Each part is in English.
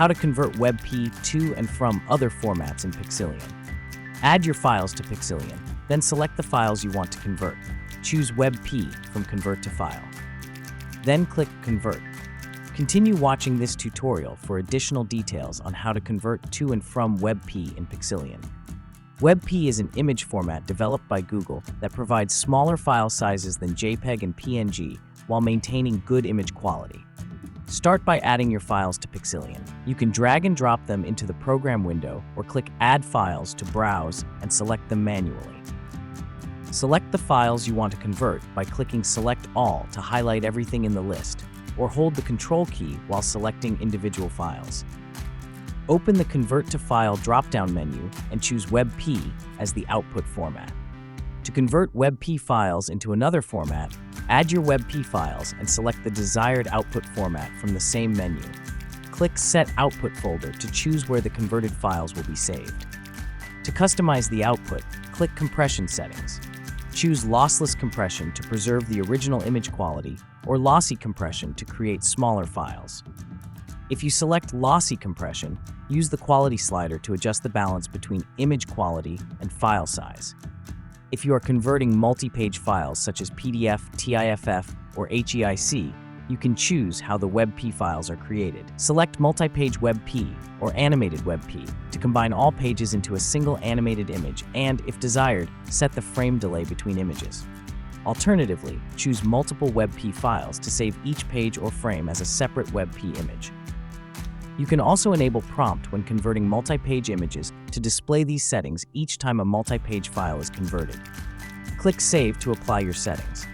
How to convert WebP to and from other formats in Pixillion. Add your files to Pixillion, then select the files you want to convert. Choose WebP from Convert to File. Then click Convert. Continue watching this tutorial for additional details on how to convert to and from WebP in Pixillion. WebP is an image format developed by Google that provides smaller file sizes than JPEG and PNG while maintaining good image quality. Start by adding your files to Pixillion. You can drag and drop them into the program window or click Add Files to browse and select them manually. Select the files you want to convert by clicking Select All to highlight everything in the list, or hold the Ctrl key while selecting individual files. Open the Convert to File drop-down menu and choose WebP as the output format. To convert WebP files into another format, add your WebP files and select the desired output format from the same menu. Click Set Output folder to choose where the converted files will be saved. To customize the output, click Compression Settings. Choose Lossless Compression to preserve the original image quality, or Lossy Compression to create smaller files. If you select Lossy Compression, use the Quality slider to adjust the balance between image quality and file size. If you are converting multi-page files such as PDF, TIFF, or HEIC, you can choose how the WebP files are created. Select Multi-Page WebP or Animated WebP to combine all pages into a single animated image and, if desired, set the frame delay between images. Alternatively, choose multiple WebP files to save each page or frame as a separate WebP image. You can also enable prompt when converting multi-page images to display these settings each time a multi-page file is converted. Click Save to apply your settings.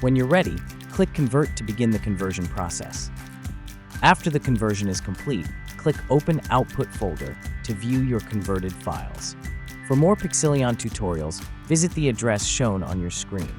When you're ready, click Convert to begin the conversion process. After the conversion is complete, click Open Output folder to view your converted files. For more Pixillion tutorials, visit the address shown on your screen.